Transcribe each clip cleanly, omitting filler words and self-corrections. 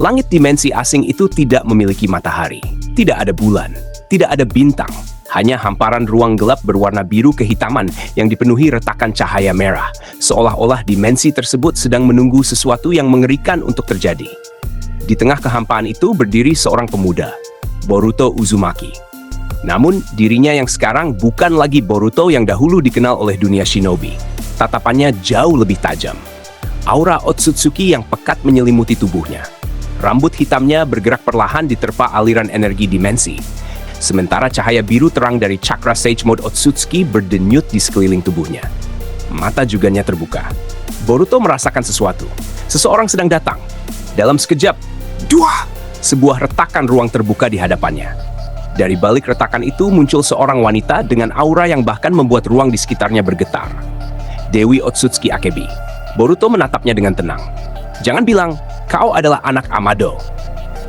Langit dimensi asing itu tidak memiliki matahari, tidak ada bulan, tidak ada bintang, hanya hamparan ruang gelap berwarna biru kehitaman yang dipenuhi retakan cahaya merah, seolah-olah dimensi tersebut sedang menunggu sesuatu yang mengerikan untuk terjadi. Di tengah kehampaan itu berdiri seorang pemuda, Boruto Uzumaki. Namun, dirinya yang sekarang bukan lagi Boruto yang dahulu dikenal oleh dunia shinobi. Tatapannya jauh lebih tajam. Aura Otsutsuki yang pekat menyelimuti tubuhnya. Rambut hitamnya bergerak perlahan diterpa aliran energi dimensi. Sementara cahaya biru terang dari Chakra Sage Mode Otsutsuki berdenyut di sekeliling tubuhnya. Mata juganya terbuka. Boruto merasakan sesuatu. Seseorang sedang datang. Dalam sekejap, sebuah retakan ruang terbuka di hadapannya. Dari balik retakan itu muncul seorang wanita dengan aura yang bahkan membuat ruang di sekitarnya bergetar. Dewi Otsutsuki Akebi. Boruto menatapnya dengan tenang. Jangan bilang, kau adalah anak Amado.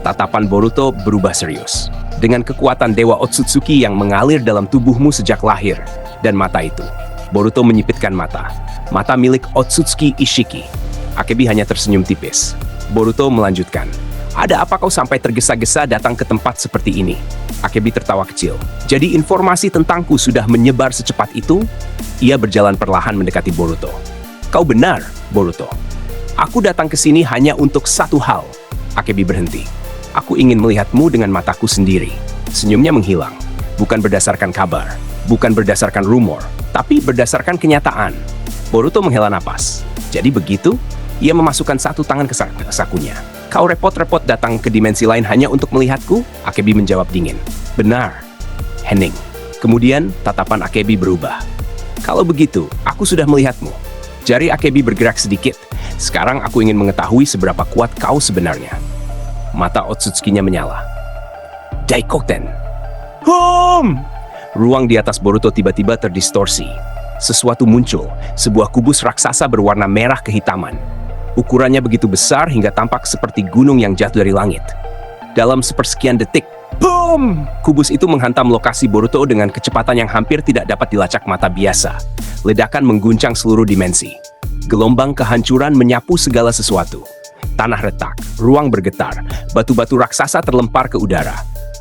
Tatapan Boruto berubah serius. Dengan kekuatan Dewa Otsutsuki yang mengalir dalam tubuhmu sejak lahir. Dan mata itu. Boruto menyipitkan mata. Mata milik Otsutsuki Ishiki. Akebi hanya tersenyum tipis. Boruto melanjutkan. Ada apa kau sampai tergesa-gesa datang ke tempat seperti ini? Akebi tertawa kecil. Jadi informasi tentangku sudah menyebar secepat itu? Ia berjalan perlahan mendekati Boruto. Kau benar, Boruto. Aku datang ke sini hanya untuk satu hal. Akebi berhenti. Aku ingin melihatmu dengan mataku sendiri. Senyumnya menghilang. Bukan berdasarkan kabar, bukan berdasarkan rumor, tapi berdasarkan kenyataan. Boruto menghela napas. Jadi begitu? Ia memasukkan satu tangan ke sakunya. Kau repot-repot datang ke dimensi lain hanya untuk melihatku? Akebi menjawab dingin. Benar, Henning. Kemudian tatapan Akebi berubah. Kalau begitu, aku sudah melihatmu. Jari Akebi bergerak sedikit. Sekarang aku ingin mengetahui seberapa kuat kau sebenarnya. Mata Otsutsuki-nya menyala. Daikoten. Hom! Ruang di atas Boruto tiba-tiba terdistorsi. Sesuatu muncul, sebuah kubus raksasa berwarna merah kehitaman. Ukurannya begitu besar hingga tampak seperti gunung yang jatuh dari langit. Dalam sepersekian detik, boom! Kubus itu menghantam lokasi Boruto dengan kecepatan yang hampir tidak dapat dilacak mata biasa. Ledakan mengguncang seluruh dimensi. Gelombang kehancuran menyapu segala sesuatu. Tanah retak, ruang bergetar, batu-batu raksasa terlempar ke udara.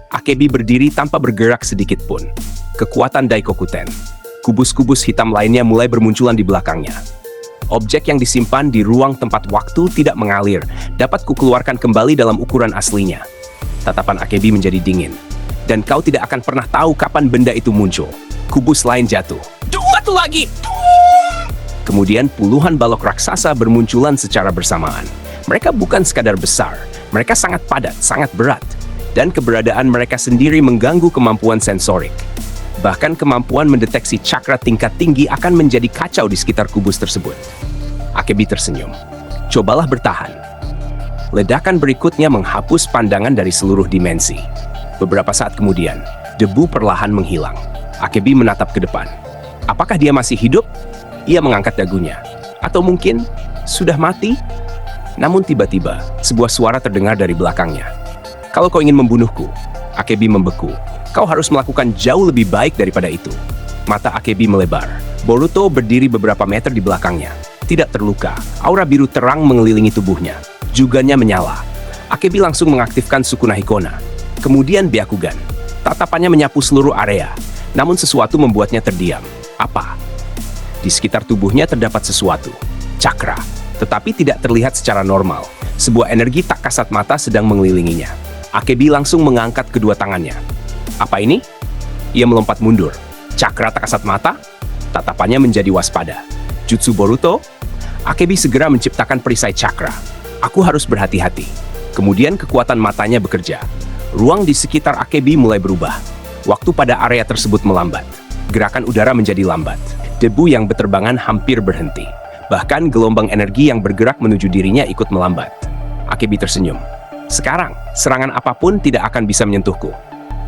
Akebi berdiri tanpa bergerak sedikit pun. Kekuatan Daikokuten. Kubus-kubus hitam lainnya mulai bermunculan di belakangnya. Objek yang disimpan di ruang tempat waktu tidak mengalir, dapat kukeluarkan kembali dalam ukuran aslinya. Tatapan Akebi menjadi dingin. Dan kau tidak akan pernah tahu kapan benda itu muncul. Kubus lain jatuh. Satu lagi! Kemudian puluhan balok raksasa bermunculan secara bersamaan. Mereka bukan sekadar besar, mereka sangat padat, sangat berat. Dan keberadaan mereka sendiri mengganggu kemampuan sensorik. Bahkan kemampuan mendeteksi cakra tingkat tinggi akan menjadi kacau di sekitar kubus tersebut. Akebi tersenyum. Cobalah bertahan. Ledakan berikutnya menghapus pandangan dari seluruh dimensi. Beberapa saat kemudian, debu perlahan menghilang. Akebi menatap ke depan. Apakah dia masih hidup? Ia mengangkat dagunya. Atau mungkin sudah mati? Namun tiba-tiba, sebuah suara terdengar dari belakangnya. Kalau kau ingin membunuhku, Akebi membeku. Kau harus melakukan jauh lebih baik daripada itu. Mata Akebi melebar. Boruto berdiri beberapa meter di belakangnya. Tidak terluka, aura biru terang mengelilingi tubuhnya. Juganya menyala. Akebi langsung mengaktifkan Sukuna Hikona. Kemudian Byakugan. Tatapannya menyapu seluruh area. Namun sesuatu membuatnya terdiam. Apa? Di sekitar tubuhnya terdapat sesuatu. Cakra. Tetapi tidak terlihat secara normal. Sebuah energi tak kasat mata sedang mengelilinginya. Akebi langsung mengangkat kedua tangannya. Apa ini? Ia melompat mundur. Cakra tak kasat mata? Tatapannya menjadi waspada. Jutsu Boruto? Akebi segera menciptakan perisai cakra. Aku harus berhati-hati. Kemudian kekuatan matanya bekerja. Ruang di sekitar Akebi mulai berubah. Waktu pada area tersebut melambat. Gerakan udara menjadi lambat. Debu yang berterbangan hampir berhenti. Bahkan gelombang energi yang bergerak menuju dirinya ikut melambat. Akebi tersenyum. Sekarang, serangan apapun tidak akan bisa menyentuhku.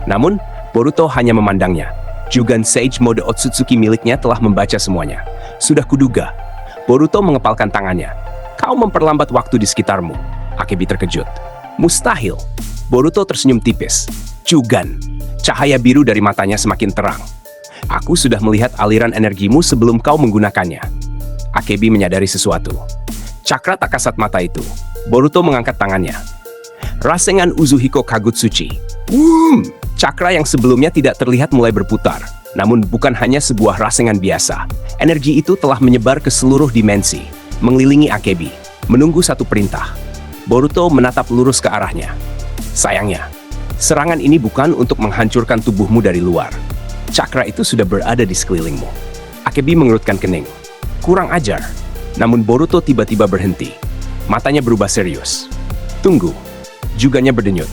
Namun, Boruto hanya memandangnya. Jugan Sage Mode Otsutsuki miliknya telah membaca semuanya. Sudah kuduga. Boruto mengepalkan tangannya. Kau memperlambat waktu di sekitarmu. Akebi terkejut. Mustahil. Boruto tersenyum tipis. Jugan. Cahaya biru dari matanya semakin terang. Aku sudah melihat aliran energimu sebelum kau menggunakannya. Akebi menyadari sesuatu. Cakra tak kasat mata itu. Boruto mengangkat tangannya. Rasengan Uzuhiko Kagutsuchi. Cakra yang sebelumnya tidak terlihat mulai berputar. Namun bukan hanya sebuah rasengan biasa. Energi itu telah menyebar ke seluruh dimensi, mengelilingi Akebi, menunggu satu perintah. Boruto menatap lurus ke arahnya. Sayangnya, serangan ini bukan untuk menghancurkan tubuhmu dari luar. Cakra itu sudah berada di sekelilingmu. Akebi mengerutkan kening. Kurang ajar. Namun Boruto tiba-tiba berhenti. Matanya berubah serius. Tunggu. Juganya berdenyut.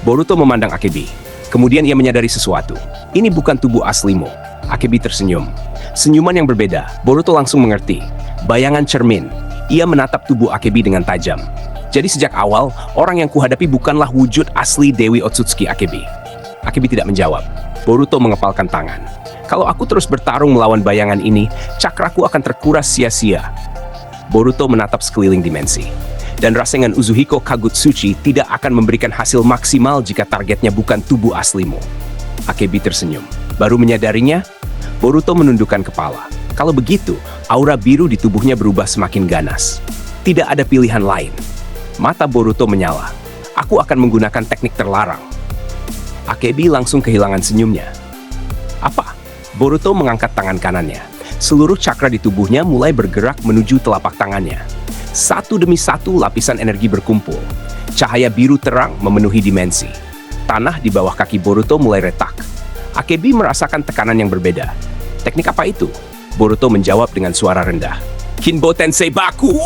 Boruto memandang Akebi. Kemudian ia menyadari sesuatu. Ini bukan tubuh aslimu. Akebi tersenyum. Senyuman yang berbeda. Boruto langsung mengerti. Bayangan cermin. Ia menatap tubuh Akebi dengan tajam. Jadi sejak awal, orang yang kuhadapi bukanlah wujud asli Dewi Otsutsuki Akebi. Akebi tidak menjawab. Boruto mengepalkan tangan. Kalau aku terus bertarung melawan bayangan ini, cakraku akan terkuras sia-sia. Boruto menatap sekeliling dimensi. Dan Rasengan Uzuhiko Kagutsuchi tidak akan memberikan hasil maksimal jika targetnya bukan tubuh aslimu. Akebi tersenyum. Baru menyadarinya, Boruto menundukkan kepala. Kalau begitu, aura biru di tubuhnya berubah semakin ganas. Tidak ada pilihan lain. Mata Boruto menyala. Aku akan menggunakan teknik terlarang. Akebi langsung kehilangan senyumnya. Apa? Boruto mengangkat tangan kanannya. Seluruh cakra di tubuhnya mulai bergerak menuju telapak tangannya. Satu demi satu lapisan energi berkumpul. Cahaya biru terang memenuhi dimensi. Tanah di bawah kaki Boruto mulai retak. Akebi merasakan tekanan yang berbeda. Teknik apa itu? Boruto menjawab dengan suara rendah. Kinbo Tensei Baku!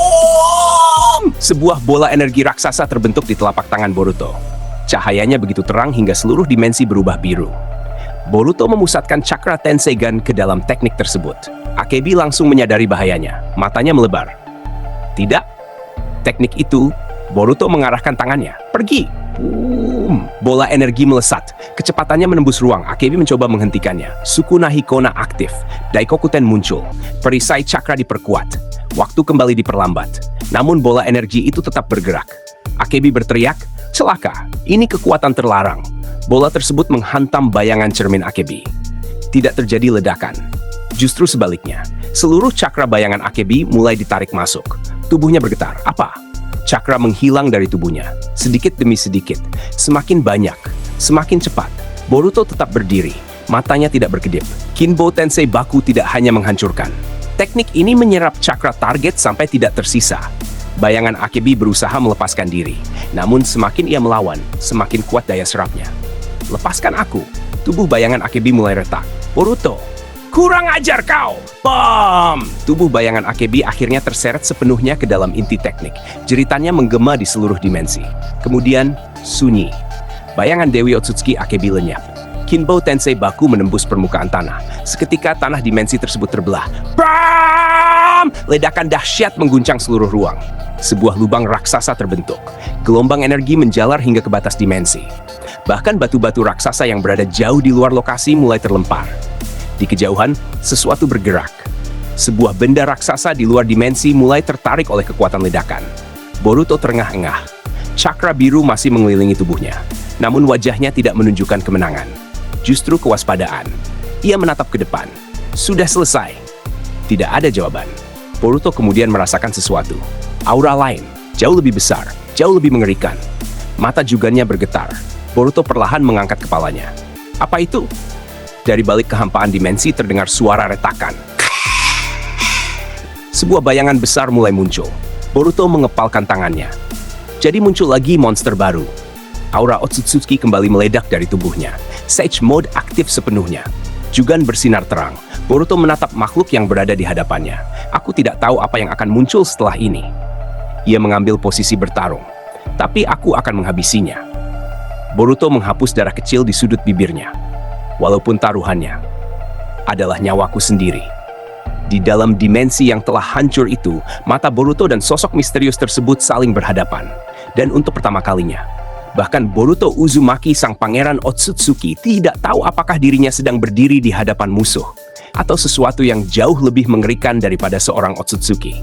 Sebuah bola energi raksasa terbentuk di telapak tangan Boruto. Cahayanya begitu terang hingga seluruh dimensi berubah biru. Boruto memusatkan cakra Tenseigan ke dalam teknik tersebut. Akebi langsung menyadari bahayanya. Matanya melebar. Tidak. Teknik itu, Boruto mengarahkan tangannya. Pergi! Bola energi melesat. Kecepatannya menembus ruang. Akebi mencoba menghentikannya. Sukuna Hikona aktif. Daikokuten muncul. Perisai cakra diperkuat. Waktu kembali diperlambat. Namun bola energi itu tetap bergerak. Akebi berteriak, celaka, ini kekuatan terlarang. Bola tersebut menghantam bayangan cermin Akebi. Tidak terjadi ledakan. Justru sebaliknya, seluruh cakra bayangan Akebi mulai ditarik masuk. Tubuhnya bergetar. Apa? Cakra menghilang dari tubuhnya. Sedikit demi sedikit. Semakin banyak. Semakin cepat. Boruto tetap berdiri. Matanya tidak berkedip. Kinbo Tensei Baku tidak hanya menghancurkan. Teknik ini menyerap cakra target sampai tidak tersisa. Bayangan Akebi berusaha melepaskan diri. Namun semakin ia melawan, semakin kuat daya serapnya. Lepaskan aku. Tubuh bayangan Akebi mulai retak. Boruto, kurang ajar kau! Bam! Tubuh bayangan Akebi akhirnya terseret sepenuhnya ke dalam inti teknik. Jeritannya menggema di seluruh dimensi. Kemudian, sunyi. Bayangan Dewi Otsutsuki Akebi lenyap. Kinbo Tensei Baku menembus permukaan tanah. Seketika tanah dimensi tersebut terbelah. Bam! Ledakan dahsyat mengguncang seluruh ruang. Sebuah lubang raksasa terbentuk. Gelombang energi menjalar hingga ke batas dimensi. Bahkan batu-batu raksasa yang berada jauh di luar lokasi mulai terlempar. Di kejauhan, sesuatu bergerak. Sebuah benda raksasa di luar dimensi mulai tertarik oleh kekuatan ledakan. Boruto terengah-engah. Cakra biru masih mengelilingi tubuhnya. Namun wajahnya tidak menunjukkan kemenangan. Justru kewaspadaan. Ia menatap ke depan. Sudah selesai. Tidak ada jawaban. Boruto kemudian merasakan sesuatu. Aura lain, jauh lebih besar, jauh lebih mengerikan. Mata jugannya bergetar. Boruto perlahan mengangkat kepalanya. Apa itu? Dari balik kehampaan dimensi terdengar suara retakan. Sebuah bayangan besar mulai muncul. Boruto mengepalkan tangannya. Jadi muncul lagi monster baru. Aura Otsutsuki kembali meledak dari tubuhnya. Sage Mode aktif sepenuhnya. Jugan bersinar terang. Boruto menatap makhluk yang berada di hadapannya. Aku tidak tahu apa yang akan muncul setelah ini. Ia mengambil posisi bertarung. Tapi aku akan menghabisinya. Boruto menghapus darah kecil di sudut bibirnya. Walaupun taruhannya adalah nyawaku sendiri. Di dalam dimensi yang telah hancur itu, mata Boruto dan sosok misterius tersebut saling berhadapan. Dan untuk pertama kalinya, bahkan Boruto Uzumaki sang pangeran Otsutsuki tidak tahu apakah dirinya sedang berdiri di hadapan musuh atau sesuatu yang jauh lebih mengerikan daripada seorang Otsutsuki.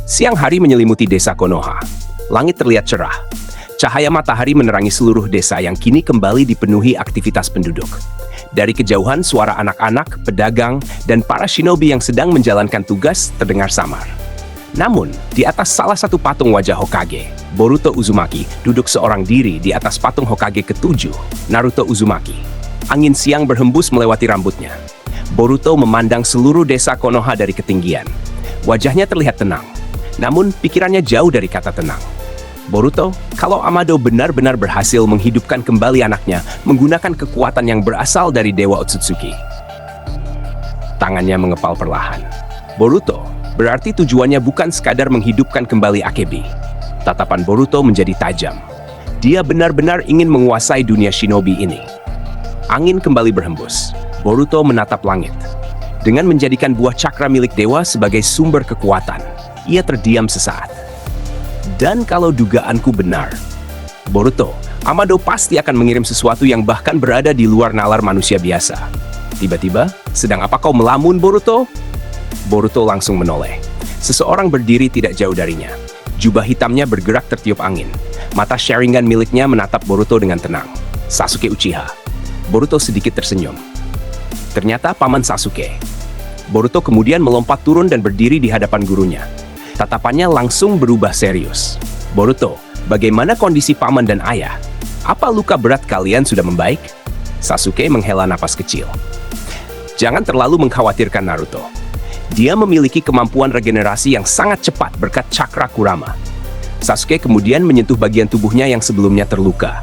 Siang hari menyelimuti desa Konoha. Langit terlihat cerah. Cahaya matahari menerangi seluruh desa yang kini kembali dipenuhi aktivitas penduduk. Dari kejauhan, suara anak-anak, pedagang, dan para shinobi yang sedang menjalankan tugas terdengar samar. Namun, di atas salah satu patung wajah Hokage, Boruto Uzumaki duduk seorang diri di atas patung Hokage ke-7, Naruto Uzumaki. Angin siang berhembus melewati rambutnya. Boruto memandang seluruh desa Konoha dari ketinggian. Wajahnya terlihat tenang, namun pikirannya jauh dari kata tenang. Boruto, kalau Amado benar-benar berhasil menghidupkan kembali anaknya menggunakan kekuatan yang berasal dari Dewa Otsutsuki. Tangannya mengepal perlahan. Boruto, berarti tujuannya bukan sekadar menghidupkan kembali Akebi. Tatapan Boruto menjadi tajam. Dia benar-benar ingin menguasai dunia shinobi ini. Angin kembali berhembus. Boruto menatap langit. Dengan menjadikan buah cakra milik dewa sebagai sumber kekuatan, ia terdiam sesaat. Dan kalau dugaanku benar, Boruto, Amado pasti akan mengirim sesuatu yang bahkan berada di luar nalar manusia biasa. Tiba-tiba, sedang apa kau melamun, Boruto? Boruto langsung menoleh. Seseorang berdiri tidak jauh darinya. Jubah hitamnya bergerak tertiup angin. Mata Sharingan miliknya menatap Boruto dengan tenang. Sasuke Uchiha. Boruto sedikit tersenyum. Ternyata paman Sasuke. Boruto kemudian melompat turun dan berdiri di hadapan gurunya. Tatapannya langsung berubah serius. Boruto, bagaimana kondisi paman dan ayah? Apa luka berat kalian sudah membaik? Sasuke menghela napas kecil. Jangan terlalu mengkhawatirkan Naruto. Dia memiliki kemampuan regenerasi yang sangat cepat berkat cakra Kurama. Sasuke kemudian menyentuh bagian tubuhnya yang sebelumnya terluka.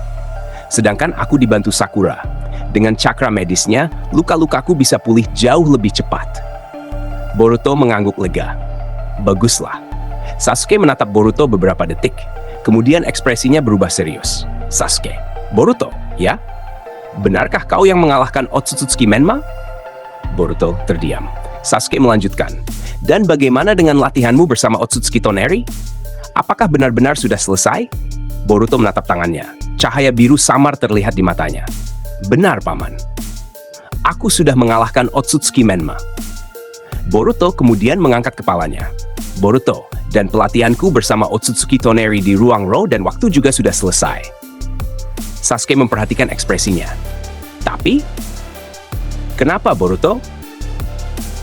Sedangkan aku dibantu Sakura. Dengan cakra medisnya, luka-lukaku bisa pulih jauh lebih cepat. Boruto mengangguk lega. Baguslah. Sasuke menatap Boruto beberapa detik, kemudian ekspresinya berubah serius. Sasuke, Boruto, ya? Benarkah kau yang mengalahkan Otsutsuki Menma? Boruto terdiam. Sasuke melanjutkan. Dan bagaimana dengan latihanmu bersama Otsutsuki Toneri? Apakah benar-benar sudah selesai? Boruto menatap tangannya. Cahaya biru samar terlihat di matanya. Benar, Paman. Aku sudah mengalahkan Otsutsuki Menma. Boruto kemudian mengangkat kepalanya. Boruto, dan pelatihanku bersama Otsutsuki Toneri di ruang Ro dan waktu juga sudah selesai. Sasuke memperhatikan ekspresinya. Tapi, kenapa Boruto?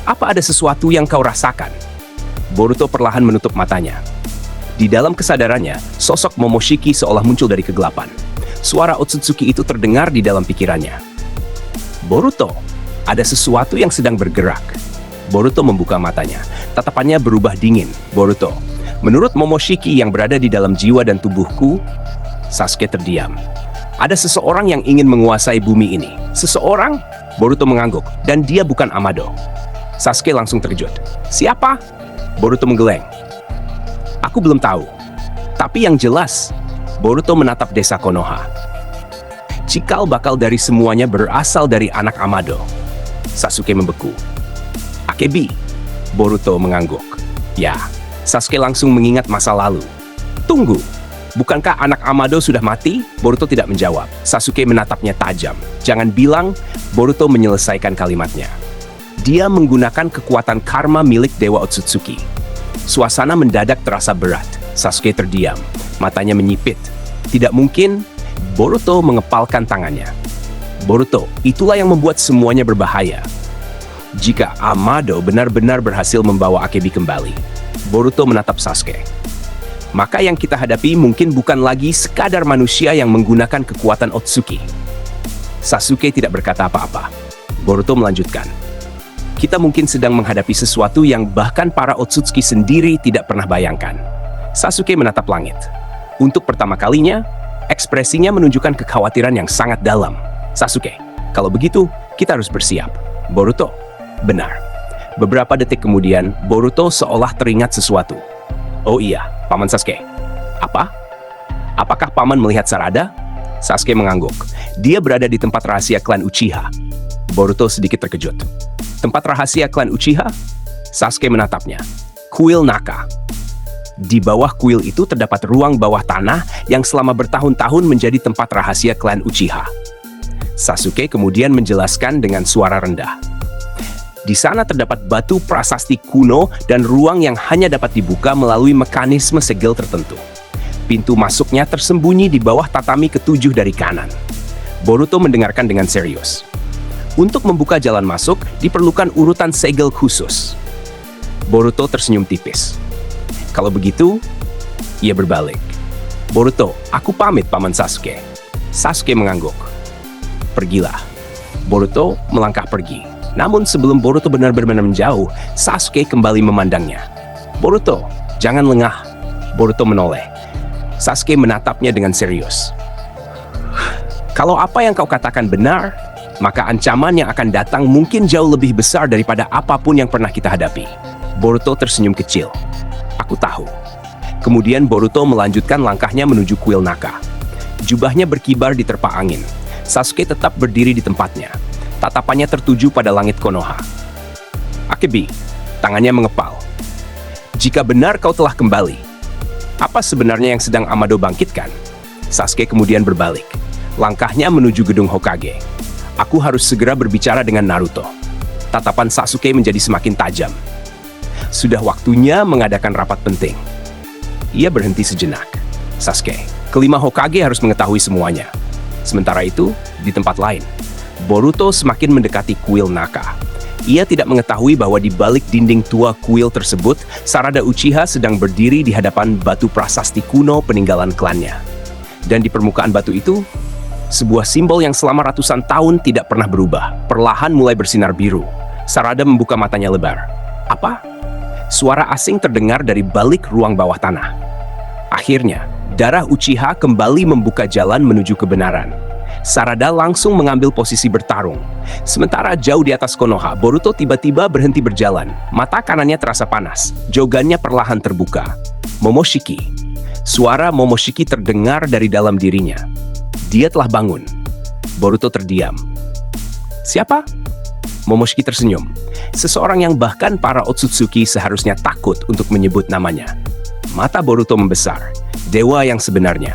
Apa ada sesuatu yang kau rasakan? Boruto perlahan menutup matanya. Di dalam kesadarannya, sosok Momoshiki seolah muncul dari kegelapan. Suara Otsutsuki itu terdengar di dalam pikirannya. Boruto, ada sesuatu yang sedang bergerak. Boruto membuka matanya. Tatapannya berubah dingin. Boruto, menurut Momoshiki yang berada di dalam jiwa dan tubuhku, Sasuke terdiam. Ada seseorang yang ingin menguasai bumi ini. Seseorang? Boruto mengangguk, dan dia bukan Amado. Sasuke langsung terkejut. Siapa? Boruto menggeleng. Aku belum tahu. Tapi yang jelas, Boruto menatap desa Konoha. Cikal bakal dari semuanya berasal dari anak Amado. Sasuke membeku. Akebi. Boruto mengangguk. Ya, Sasuke langsung mengingat masa lalu. Tunggu, bukankah anak Amado sudah mati? Boruto tidak menjawab. Sasuke menatapnya tajam. Jangan bilang. Boruto menyelesaikan kalimatnya. Dia menggunakan kekuatan karma milik Dewa Otsutsuki. Suasana mendadak terasa berat. Sasuke terdiam. Matanya menyipit. Tidak mungkin. Boruto mengepalkan tangannya. Boruto, itulah yang membuat semuanya berbahaya. Jika Amado benar-benar berhasil membawa Akebi kembali, Boruto menatap Sasuke. Maka yang kita hadapi mungkin bukan lagi sekadar manusia yang menggunakan kekuatan Otsutsuki. Sasuke tidak berkata apa-apa. Boruto melanjutkan. Kita mungkin sedang menghadapi sesuatu yang bahkan para Otsutsuki sendiri tidak pernah bayangkan. Sasuke menatap langit. Untuk pertama kalinya, ekspresinya menunjukkan kekhawatiran yang sangat dalam. Sasuke, kalau begitu, kita harus bersiap. Boruto, benar. Beberapa detik kemudian, Boruto seolah teringat sesuatu. Oh iya, Paman Sasuke. Apa? Apakah Paman melihat Sarada? Sasuke mengangguk. Dia berada di tempat rahasia klan Uchiha. Boruto sedikit terkejut. Tempat rahasia klan Uchiha? Sasuke menatapnya. Kuil Naka. Di bawah kuil itu terdapat ruang bawah tanah yang selama bertahun-tahun menjadi tempat rahasia klan Uchiha. Sasuke kemudian menjelaskan dengan suara rendah. Di sana terdapat batu prasasti kuno dan ruang yang hanya dapat dibuka melalui mekanisme segel tertentu. Pintu masuknya tersembunyi di bawah tatami ketujuh dari kanan. Boruto mendengarkan dengan serius. Untuk membuka jalan masuk, diperlukan urutan segel khusus. Boruto tersenyum tipis. Kalau begitu, ia berbalik. Boruto, aku pamit Paman Sasuke. Sasuke mengangguk. Pergilah. Boruto melangkah pergi. Namun sebelum Boruto benar-benar menjauh, Sasuke kembali memandangnya. Boruto, jangan lengah. Boruto menoleh. Sasuke menatapnya dengan serius. Kalau apa yang kau katakan benar, maka ancaman yang akan datang mungkin jauh lebih besar daripada apapun yang pernah kita hadapi. Boruto tersenyum kecil. Aku tahu. Kemudian Boruto melanjutkan langkahnya menuju kuil Naka. Jubahnya berkibar diterpa angin. Sasuke tetap berdiri di tempatnya. Tatapannya tertuju pada langit Konoha. Akebi, tangannya mengepal. Jika benar kau telah kembali, apa sebenarnya yang sedang Amado bangkitkan? Sasuke kemudian berbalik. Langkahnya menuju gedung Hokage. Aku harus segera berbicara dengan Naruto. Tatapan Sasuke menjadi semakin tajam. Sudah waktunya mengadakan rapat penting. Ia berhenti sejenak. Sasuke, kelima Hokage harus mengetahui semuanya. Sementara itu, di tempat lain, Boruto semakin mendekati kuil Naka. Ia tidak mengetahui bahwa di balik dinding tua kuil tersebut, Sarada Uchiha sedang berdiri di hadapan batu prasasti kuno peninggalan klannya. Dan di permukaan batu itu, sebuah simbol yang selama ratusan tahun tidak pernah berubah, perlahan mulai bersinar biru. Sarada membuka matanya lebar. Apa? Suara asing terdengar dari balik ruang bawah tanah. Akhirnya, darah Uchiha kembali membuka jalan menuju kebenaran. Sarada langsung mengambil posisi bertarung. Sementara jauh di atas Konoha, Boruto tiba-tiba berhenti berjalan. Mata kanannya terasa panas. Jogannya perlahan terbuka. Momoshiki. Suara Momoshiki terdengar dari dalam dirinya. Dia telah bangun. Boruto terdiam. Siapa? Momoshiki tersenyum. Seseorang yang bahkan para Otsutsuki seharusnya takut untuk menyebut namanya. Mata Boruto membesar. Dewa yang sebenarnya.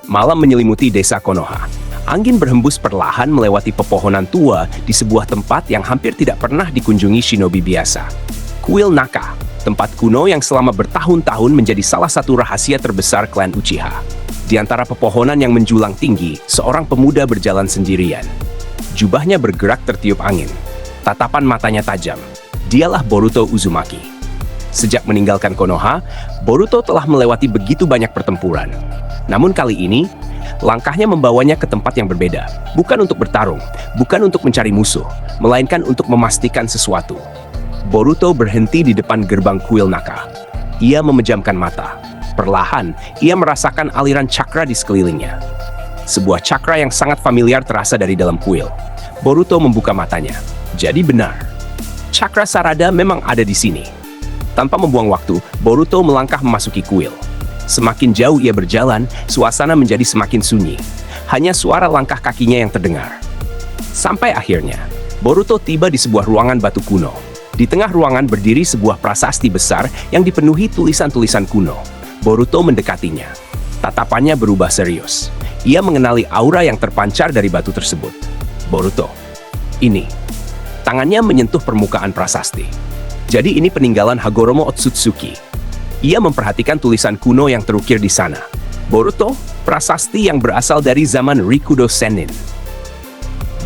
Malam menyelimuti desa Konoha. Angin berhembus perlahan melewati pepohonan tua di sebuah tempat yang hampir tidak pernah dikunjungi shinobi biasa. Kuil Naka, tempat kuno yang selama bertahun-tahun menjadi salah satu rahasia terbesar klan Uchiha. Di antara pepohonan yang menjulang tinggi, seorang pemuda berjalan sendirian. Jubahnya bergerak tertiup angin. Tatapan matanya tajam. Dialah Boruto Uzumaki. Sejak meninggalkan Konoha, Boruto telah melewati begitu banyak pertempuran. Namun kali ini, langkahnya membawanya ke tempat yang berbeda. Bukan untuk bertarung, bukan untuk mencari musuh, melainkan untuk memastikan sesuatu. Boruto berhenti di depan gerbang kuil Naka. Ia memejamkan mata. Perlahan, ia merasakan aliran cakra di sekelilingnya. Sebuah cakra yang sangat familiar terasa dari dalam kuil. Boruto membuka matanya. Jadi benar. Cakra Sarada memang ada di sini. Tanpa membuang waktu, Boruto melangkah memasuki kuil. Semakin jauh ia berjalan, suasana menjadi semakin sunyi. Hanya suara langkah kakinya yang terdengar. Sampai akhirnya, Boruto tiba di sebuah ruangan batu kuno. Di tengah ruangan berdiri sebuah prasasti besar yang dipenuhi tulisan-tulisan kuno. Boruto mendekatinya. Tatapannya berubah serius. Ia mengenali aura yang terpancar dari batu tersebut. Boruto, ini. Tangannya menyentuh permukaan prasasti. Jadi ini peninggalan Hagoromo Otsutsuki. Ia memperhatikan tulisan kuno yang terukir di sana. Boruto, prasasti yang berasal dari zaman Rikudo Sennin.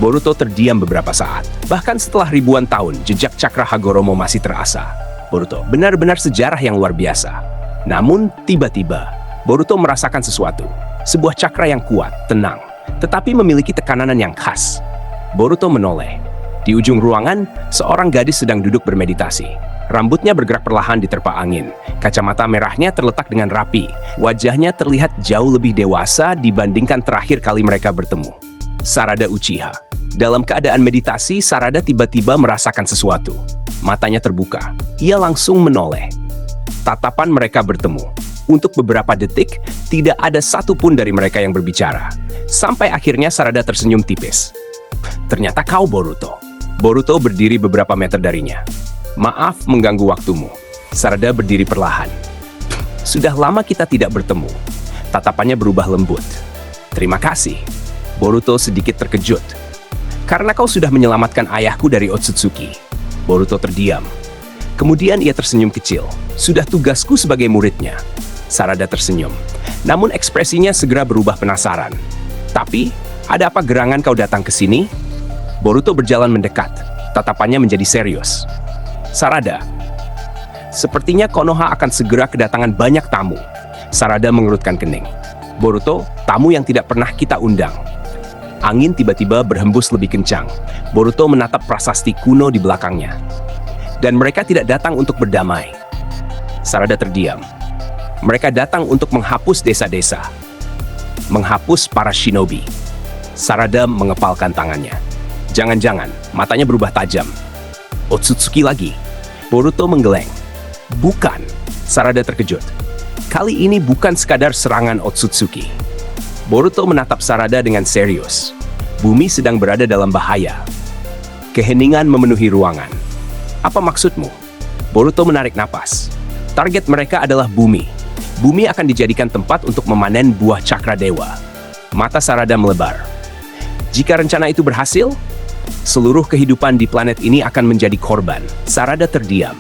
Boruto terdiam beberapa saat. Bahkan setelah ribuan tahun, jejak cakra Hagoromo masih terasa. Boruto, benar-benar sejarah yang luar biasa. Namun, tiba-tiba, Boruto merasakan sesuatu. Sebuah cakra yang kuat, tenang, tetapi memiliki tekanan yang khas. Boruto menoleh. Di ujung ruangan, seorang gadis sedang duduk bermeditasi. Rambutnya bergerak perlahan diterpa angin. Kacamata merahnya terletak dengan rapi. Wajahnya terlihat jauh lebih dewasa dibandingkan terakhir kali mereka bertemu. Sarada Uchiha. Dalam keadaan meditasi, Sarada tiba-tiba merasakan sesuatu. Matanya terbuka. Ia langsung menoleh. Tatapan mereka bertemu. Untuk beberapa detik, tidak ada satupun dari mereka yang berbicara. Sampai akhirnya Sarada tersenyum tipis. Ternyata kau Boruto. Boruto berdiri beberapa meter darinya. Maaf mengganggu waktumu. Sarada berdiri perlahan. Sudah lama kita tidak bertemu. Tatapannya berubah lembut. Terima kasih. Boruto sedikit terkejut. Karena kau sudah menyelamatkan ayahku dari Otsutsuki. Boruto terdiam. Kemudian ia tersenyum kecil. Sudah tugasku sebagai muridnya. Sarada tersenyum. Namun ekspresinya segera berubah penasaran. Tapi, ada apa gerangan kau datang ke sini? Boruto berjalan mendekat. Tatapannya menjadi serius. Sarada. Sepertinya Konoha akan segera kedatangan banyak tamu. Sarada mengerutkan kening. Boruto, tamu yang tidak pernah kita undang. Angin tiba-tiba berhembus lebih kencang. Boruto menatap prasasti kuno di belakangnya. Dan mereka tidak datang untuk berdamai. Sarada terdiam. Mereka datang untuk menghapus desa-desa. Menghapus para shinobi. Sarada mengepalkan tangannya. Jangan-jangan, matanya berubah tajam. Otsutsuki lagi. Boruto menggeleng. Bukan. Sarada terkejut. Kali ini bukan sekadar serangan Otsutsuki. Boruto menatap Sarada dengan serius. Bumi sedang berada dalam bahaya. Keheningan memenuhi ruangan. Apa maksudmu? Boruto menarik napas. Target mereka adalah bumi. Bumi akan dijadikan tempat untuk memanen buah cakra dewa. Mata Sarada melebar. Jika rencana itu berhasil, seluruh kehidupan di planet ini akan menjadi korban. Sarada terdiam.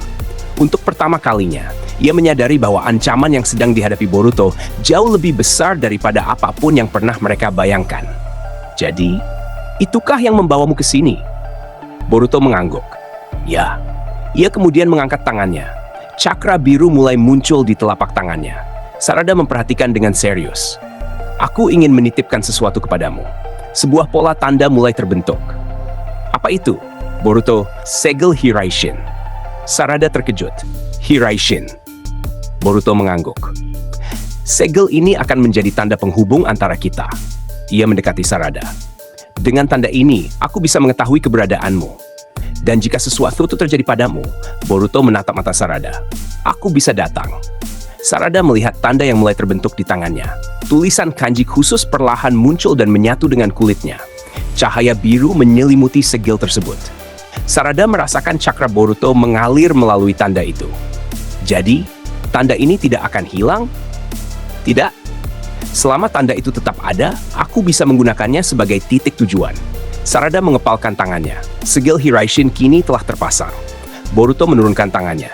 Untuk pertama kalinya, ia menyadari bahwa ancaman yang sedang dihadapi Boruto jauh lebih besar daripada apapun yang pernah mereka bayangkan. Jadi, itukah yang membawamu ke sini? Boruto mengangguk. Ya. Ia kemudian mengangkat tangannya. Cakra biru mulai muncul di telapak tangannya. Sarada memperhatikan dengan serius. Aku ingin menitipkan sesuatu kepadamu. Sebuah pola tanda mulai terbentuk. Apa itu? Boruto, segel Hiraishin. Sarada terkejut. Hiraishin. Boruto mengangguk. Segel ini akan menjadi tanda penghubung antara kita. Ia mendekati Sarada. Dengan tanda ini, aku bisa mengetahui keberadaanmu. Dan jika sesuatu itu terjadi padamu, Boruto menatap mata Sarada. Aku bisa datang. Sarada melihat tanda yang mulai terbentuk di tangannya. Tulisan kanji khusus perlahan muncul dan menyatu dengan kulitnya. Cahaya biru menyelimuti segel tersebut. Sarada merasakan cakra Boruto mengalir melalui tanda itu. Jadi, tanda ini tidak akan hilang? Tidak. Selama tanda itu tetap ada, aku bisa menggunakannya sebagai titik tujuan. Sarada mengepalkan tangannya. Segel Hiraishin kini telah terpasang. Boruto menurunkan tangannya.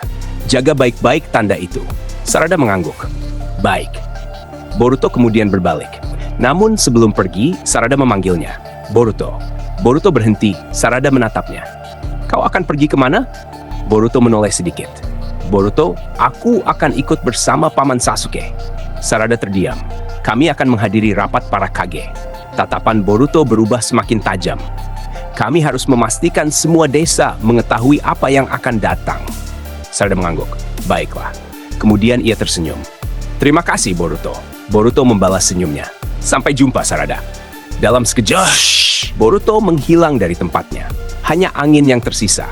Jaga baik-baik tanda itu. Sarada mengangguk. Baik. Boruto kemudian berbalik. Namun sebelum pergi, Sarada memanggilnya. Boruto. Boruto berhenti. Sarada menatapnya. Kau akan pergi kemana? Boruto menoleh sedikit. Boruto, aku akan ikut bersama Paman Sasuke. Sarada terdiam. Kami akan menghadiri rapat para Kage. Tatapan Boruto berubah semakin tajam. Kami harus memastikan semua desa mengetahui apa yang akan datang. Sarada mengangguk. Baiklah. Kemudian ia tersenyum. Terima kasih, Boruto. Boruto membalas senyumnya. Sampai jumpa, Sarada. Dalam sekejap, Boruto menghilang dari tempatnya. Hanya angin yang tersisa.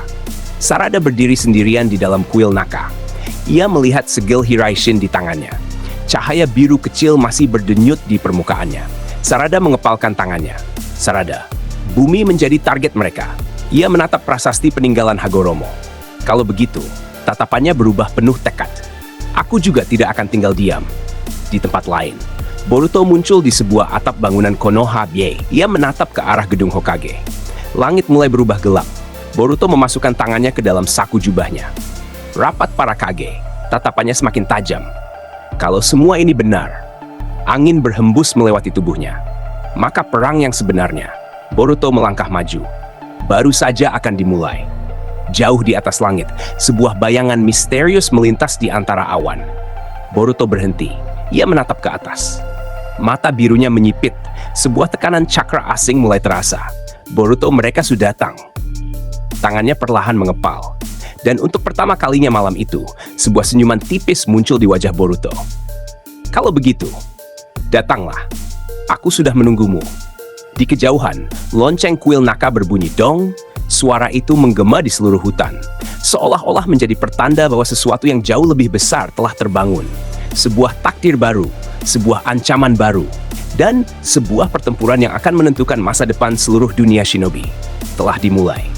Sarada berdiri sendirian di dalam kuil Naka. Ia melihat segel Hiraishin di tangannya. Cahaya biru kecil masih berdenyut di permukaannya. Sarada mengepalkan tangannya. Sarada, bumi menjadi target mereka. Ia menatap prasasti peninggalan Hagoromo. Kalau begitu, tatapannya berubah penuh tekad. Aku juga tidak akan tinggal diam. Di tempat lain, Boruto muncul di sebuah atap bangunan Konoha Bie. Ia menatap ke arah gedung Hokage. Langit mulai berubah gelap. Boruto memasukkan tangannya ke dalam saku jubahnya. Rapat para Kage. Tatapannya semakin tajam. Kalau semua ini benar, angin berhembus melewati tubuhnya. Maka perang yang sebenarnya. Boruto melangkah maju. Baru saja akan dimulai. Jauh di atas langit, sebuah bayangan misterius melintas di antara awan. Boruto berhenti. Ia menatap ke atas. Mata birunya menyipit. Sebuah tekanan cakra asing mulai terasa. Boruto, mereka sudah datang. Tangannya perlahan mengepal. Dan untuk pertama kalinya malam itu, sebuah senyuman tipis muncul di wajah Boruto. Kalau begitu, datanglah. Aku sudah menunggumu. Di kejauhan, lonceng kuil Naka berbunyi dong. Suara itu menggema di seluruh hutan. Seolah-olah menjadi pertanda bahwa sesuatu yang jauh lebih besar telah terbangun. Sebuah takdir baru, sebuah ancaman baru, dan sebuah pertempuran yang akan menentukan masa depan seluruh dunia shinobi telah dimulai.